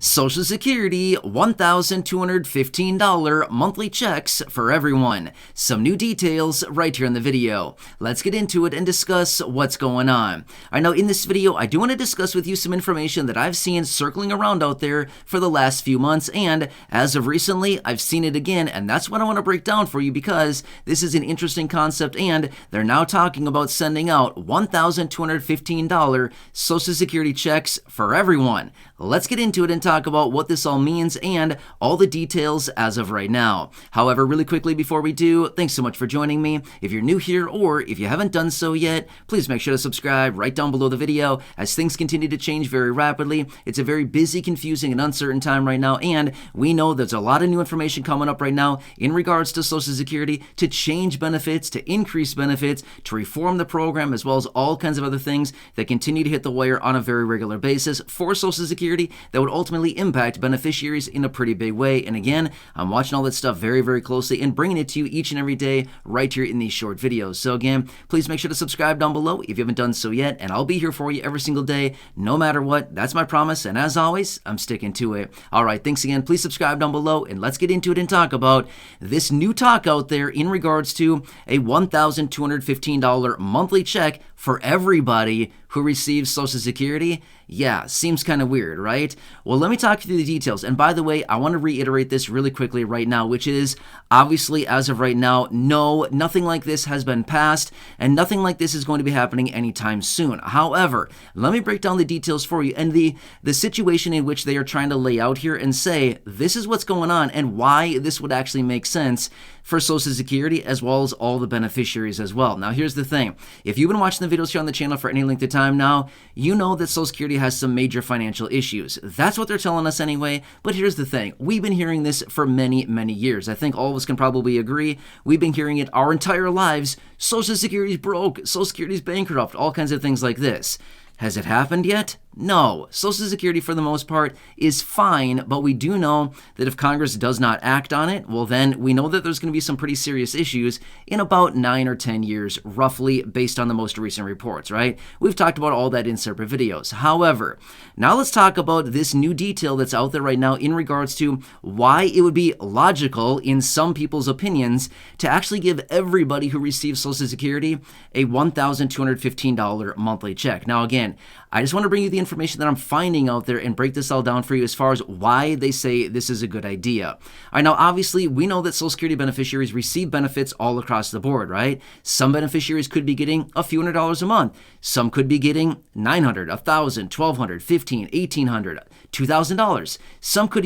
Social Security $1,215 monthly checks for everyone. Some new details right here in the video. Let's get into it and discuss what's going on. I know in this video, I do want to discuss with you some information that I've seen circling around out there for the last few months, and as of recently, I've seen it again, and that's what I want to break down for you because this is an interesting concept, and they're now talking about sending out $1,215 Social Security checks for everyone. Let's get into it and talk about what this all means and all the details as of right now. However, really quickly before we do, thanks so much for joining me. If you're new here or if you haven't done so yet, please make sure to subscribe right down below the video as things continue to change very rapidly. It's a very busy, confusing, and uncertain time right now, and we know there's a lot of new information coming up right now in regards to Social Security to change benefits, to increase benefits, to reform the program, as well as all kinds of other things that continue to hit the wire on a very regular basis for Social Security that would ultimately impact beneficiaries in a pretty big way. And again, I'm watching all that stuff very, very closely and bringing it to you each and every day right here in these short videos. So again, please make sure to subscribe down below if you haven't done so yet, and I'll be here for you every single day, no matter what. That's my promise, and as always, I'm sticking to it. All right, thanks again. Please subscribe down below, and let's get into it and talk about this new talk out there in regards to a $1,215 monthly check for everybody who receives Social Security. Yeah, seems kind of weird, right? Well, let me talk you through the details. And by the way, I want to reiterate this really quickly right now, which is obviously as of right now, no, nothing like this has been passed and nothing like this is going to be happening anytime soon. However, let me break down the details for you and the situation in which they are trying to lay out here and say, this is what's going on and why this would actually make sense for Social Security as well as all the beneficiaries as well. Now, here's the thing. If you've been watching the videos here on the channel for any length of time now, you know that Social Security has some major financial issues. That's what they're telling us anyway, but here's the thing. We've been hearing this for many, many years. I think all of us can probably agree. We've been hearing it our entire lives. Social Security's broke, Social Security's bankrupt, all kinds of things like this. Has it happened yet? No. Social Security, for the most part, is fine, but we do know that if Congress does not act on it, well, then we know that there's going to be some pretty serious issues in about 9 or 10 years, roughly, based on the most recent reports, right? We've talked about all that in separate videos. However, now let's talk about this new detail that's out there right now in regards to why it would be logical, in some people's opinions, to actually give everybody who receives Social Security a $1,215 monthly check. Now, again, I just want to bring you the information that I'm finding out there and break this all down for you as far as why they say this is a good idea. All right, now, obviously, we know that Social Security beneficiaries receive benefits all across the board, right? Some beneficiaries could be getting a few $100s a month. Some could be getting $900, $1,000, $1,200, $1,500, $1,800, $2,000. Some could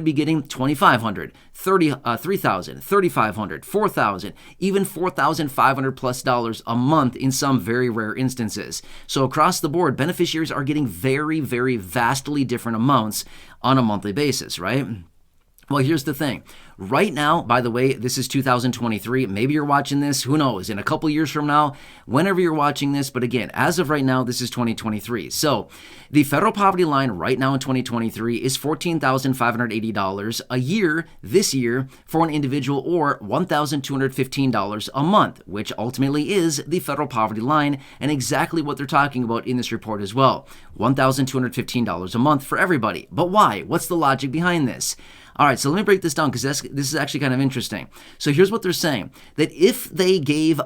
be getting $2,500, $3,000, $3,500, $4,000, even $4,500 plus a month in some very rare instances. So across the board, beneficiaries are getting very, very vastly different amounts on a monthly basis, right? Well, here's the thing. Right now, by the way, this is 2023. Maybe you're watching this, who knows, in a couple years from now, whenever you're watching this. But again, as of right now, this is 2023. So the federal poverty line right now in 2023 is $14,580 a year this year for an individual, or $1,215 a month, which ultimately is the federal poverty line and exactly what they're talking about in this report as well. $1,215 a month for everybody. But why? What's the logic behind this? All right, so let me break this down because this is actually kind of interesting. So here's what they're saying, that if they gave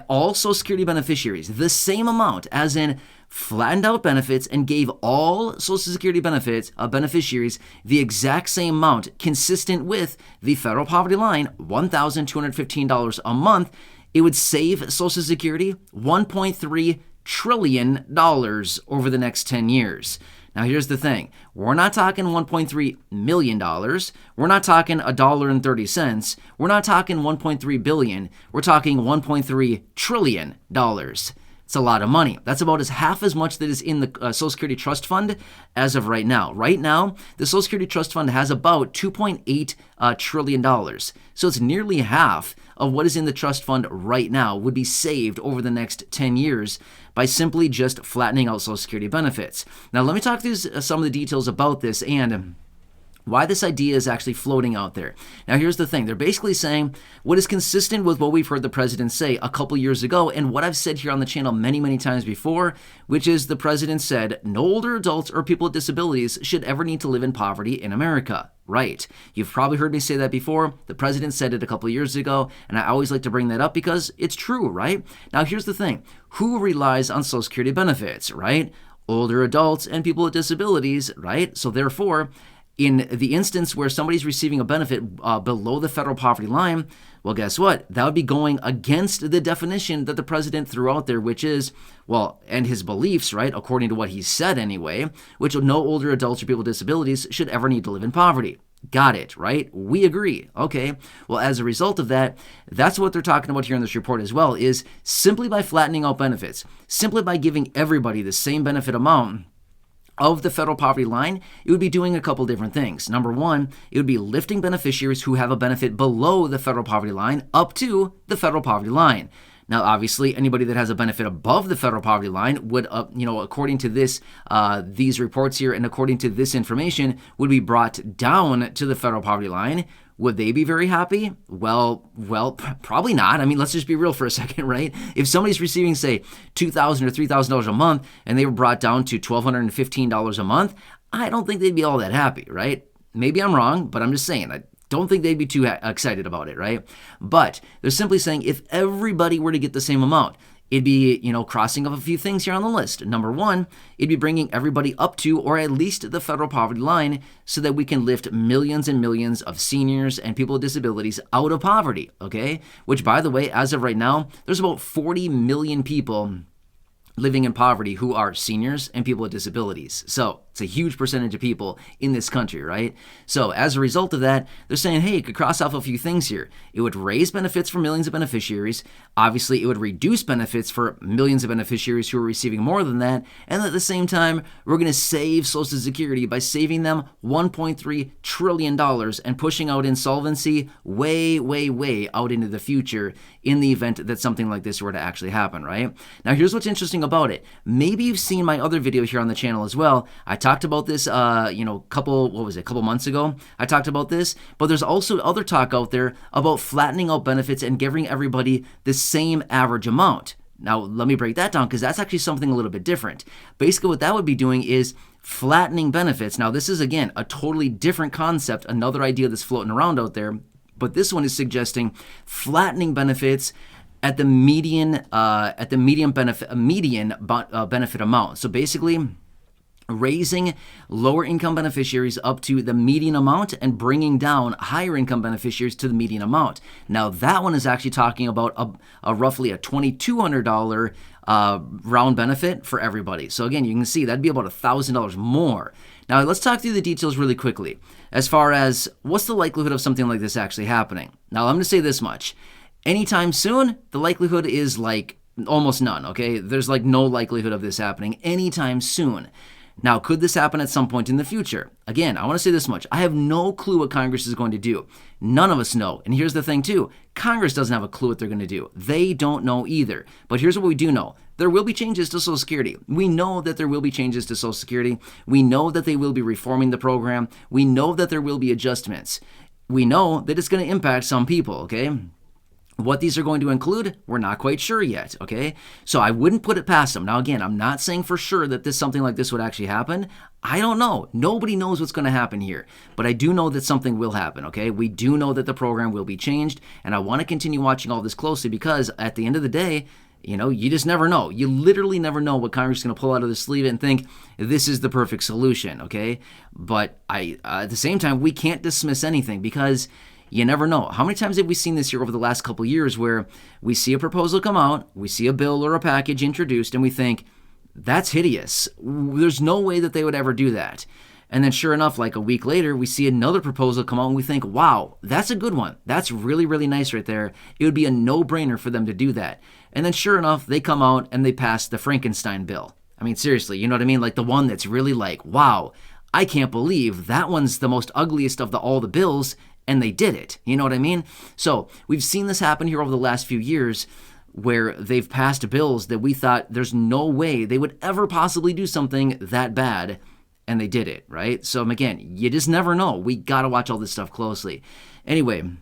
all Social Security beneficiaries the same amount, as in flattened out benefits, and gave all Social Security beneficiaries the exact same amount consistent with the federal poverty line, $1,215 a month, it would save Social Security $1.3 trillion over the next 10 years. Now, here's the thing. We're not talking $1.3 million. We're not talking $1.30. We're not talking $1.3 billion. We're talking $1.3 trillion. It's a lot of money. That's about half as much that is in the Social Security Trust Fund as of right now. Right now, the Social Security Trust Fund has about $2.8 trillion. So it's nearly half of what is in the trust fund right now would be saved over the next 10 years by simply just flattening out Social Security benefits. Now, let me talk through some of the details about this and why this idea is actually floating out there. Now, here's the thing. They're basically saying what is consistent with what we've heard the president say a couple years ago and what I've said here on the channel many, many times before, which is the president said no older adults or people with disabilities should ever need to live in poverty in America. Right. You've probably heard me say that before. The president said it a couple of years ago, and I always like to bring that up because it's true, right? Now, here's the thing. Who relies on Social Security benefits, right? Older adults and people with disabilities, right? So therefore, in the instance where somebody's receiving a benefit below the federal poverty line, well, guess what? That would be going against the definition that the president threw out there, which is, well, and his beliefs, right, according to what he said anyway, which no older adults or people with disabilities should ever need to live in poverty. Got it, right? We agree. Okay. Well, as a result of that, that's what they're talking about here in this report as well, is simply by flattening out benefits, simply by giving everybody the same benefit amount of the federal poverty line, it would be doing a couple different things. Number one, it would be lifting beneficiaries who have a benefit below the federal poverty line up to the federal poverty line. Now, obviously, anybody that has a benefit above the federal poverty line would, according to these reports here and according to this information, would be brought down to the federal poverty line. Would they be very happy? Well, probably not. I mean, let's just be real for a second, right? If somebody's receiving, say, $2,000 or $3,000 a month and they were brought down to $1,215 a month, I don't think they'd be all that happy, right? Maybe I'm wrong, but I'm just saying, I don't think they'd be too excited about it, right? But they're simply saying if everybody were to get the same amount, it'd be, crossing off a few things here on the list. Number one, it'd be bringing everybody up to or at least the federal poverty line so that we can lift millions and millions of seniors and people with disabilities out of poverty, okay? Which, by the way, as of right now, there's about 40 million people living in poverty who are seniors and people with disabilities. So it's a huge percentage of people in this country, right? So as a result of that, they're saying, hey, it could cross off a few things here. It would raise benefits for millions of beneficiaries. Obviously, it would reduce benefits for millions of beneficiaries who are receiving more than that. And at the same time, we're going to save Social Security by saving them $1.3 trillion and pushing out insolvency way, way, way out into the future in the event that something like this were to actually happen, right? Now, here's what's interesting about it. Maybe you've seen my other video here on the channel as well. I talked about this, a couple months ago. I talked about this, but there's also other talk out there about flattening out benefits and giving everybody the same average amount. Now, let me break that down because that's actually something a little bit different. Basically, what that would be doing is flattening benefits. Now, this is, again, a totally different concept, another idea that's floating around out there, but this one is suggesting flattening benefits at the median benefit amount. So basically, raising lower income beneficiaries up to the median amount and bringing down higher income beneficiaries to the median amount. Now, that one is actually talking about roughly a $2,200 round benefit for everybody. So again, you can see that'd be about $1,000 more. Now, let's talk through the details really quickly as far as what's the likelihood of something like this actually happening. Now, I'm going to say this much. Anytime soon, the likelihood is like almost none, okay? There's like no likelihood of this happening anytime soon. Now, could this happen at some point in the future? Again, I want to say this much. I have no clue what Congress is going to do. None of us know. And here's the thing, too. Congress doesn't have a clue what they're going to do. They don't know either. But here's what we do know. There will be changes to Social Security. We know that there will be changes to Social Security. We know that they will be reforming the program. We know that there will be adjustments. We know that it's going to impact some people, okay? What these are going to include, we're not quite sure yet, okay? So I wouldn't put it past them. Now, again, I'm not saying for sure that something like this would actually happen. I don't know. Nobody knows what's going to happen here. But I do know that something will happen, okay? We do know that the program will be changed, and I want to continue watching all this closely because at the end of the day, you just never know. You literally never know what Congress is going to pull out of the sleeve and think this is the perfect solution, okay? But at the same time, we can't dismiss anything because you never know. How many times have we seen this here over the last couple of years where we see a proposal come out, we see a bill or a package introduced, and we think, that's hideous. There's no way that they would ever do that. And then sure enough, like a week later, we see another proposal come out and we think, wow, that's a good one. That's really, really nice right there. It would be a no-brainer for them to do that. And then sure enough, they come out and they pass the Frankenstein bill. I mean, seriously, you know what I mean? Like the one that's really like, wow, I can't believe that one's the most ugliest of all the bills, and they did it. You know what I mean? So we've seen this happen here over the last few years where they've passed bills that we thought there's no way they would ever possibly do something that bad. and they did it, right? So again, you just never know. We got to watch all this stuff closely. Anyway, an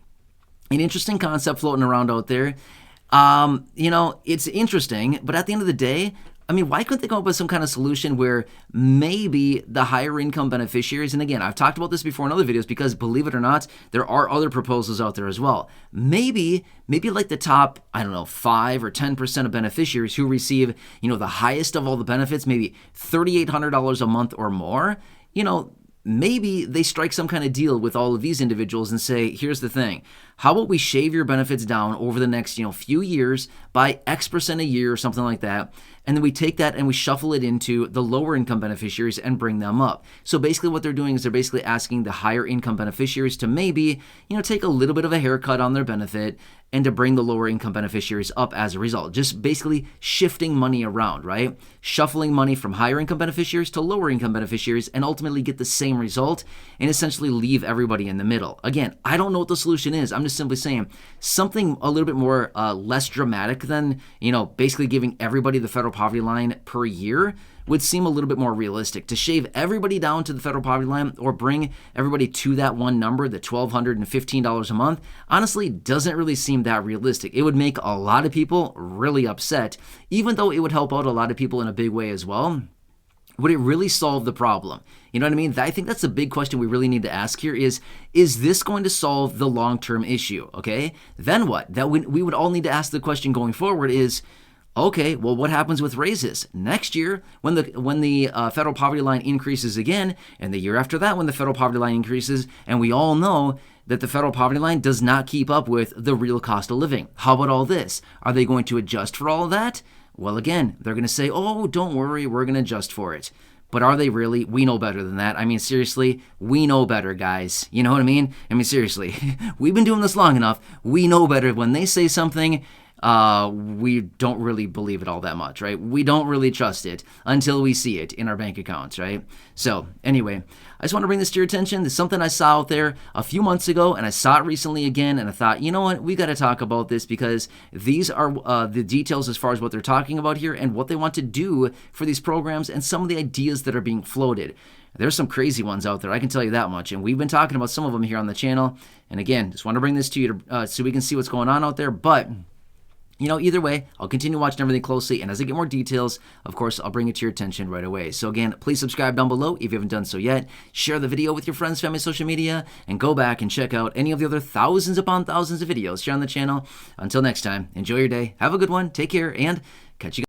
interesting concept floating around out there. It's interesting, but at the end of the day, I mean, why couldn't they come up with some kind of solution where maybe the higher income beneficiaries, and again, I've talked about this before in other videos because believe it or not, there are other proposals out there as well. Maybe like the top, 5 or 10% of beneficiaries who receive, the highest of all the benefits, maybe $3,800 a month or more, maybe they strike some kind of deal with all of these individuals and say, here's the thing. How about we shave your benefits down over the next, few years by X% a year or something like that. And then we take that and we shuffle it into the lower income beneficiaries and bring them up. So basically what they're doing is they're basically asking the higher income beneficiaries to maybe, take a little bit of a haircut on their benefit and to bring the lower income beneficiaries up as a result. Just basically shifting money around, right? Shuffling money from higher income beneficiaries to lower income beneficiaries and ultimately get the same result and essentially leave everybody in the middle. Again, I don't know what the solution is. I'm just simply saying something a little bit more less dramatic than, basically giving everybody the federal poverty line per year would seem a little bit more realistic. To shave everybody down to the federal poverty line or bring everybody to that one number, the $1,215 a month, honestly doesn't really seem that realistic. It would make a lot of people really upset, even though it would help out a lot of people in a big way as well. Would it really solve the problem? You know what I mean? I think that's the big question we really need to ask here is this going to solve the long-term issue? Okay, then what? That we would all need to ask the question going forward is, okay, well, what happens with raises next year when the federal poverty line increases again, and the year after that when the federal poverty line increases, and we all know that the federal poverty line does not keep up with the real cost of living. How about all this? Are they going to adjust for all of that? Well, again, they're going to say, oh, don't worry, we're going to adjust for it. But are they really? We know better than that. I mean, seriously, we know better, guys. You know what I mean? I mean, seriously, we've been doing this long enough. We know better. When they say something, we don't really believe it all that much, right? We don't really trust it until we see it in our bank accounts, right? So anyway, I just want to bring this to your attention. This is something I saw out there a few months ago, and I saw it recently again, and I thought, you know what? We got to talk about this because these are the details as far as what they're talking about here and what they want to do for these programs and some of the ideas that are being floated. There's some crazy ones out there, I can tell you that much, and we've been talking about some of them here on the channel. And again, just want to bring this to you so we can see what's going on out there, but either way, I'll continue watching everything closely, and as I get more details, of course, I'll bring it to your attention right away. So again, please subscribe down below if you haven't done so yet. Share the video with your friends, family, social media, and go back and check out any of the other thousands upon thousands of videos here on the channel. Until next time, enjoy your day, have a good one, take care, and catch you guys.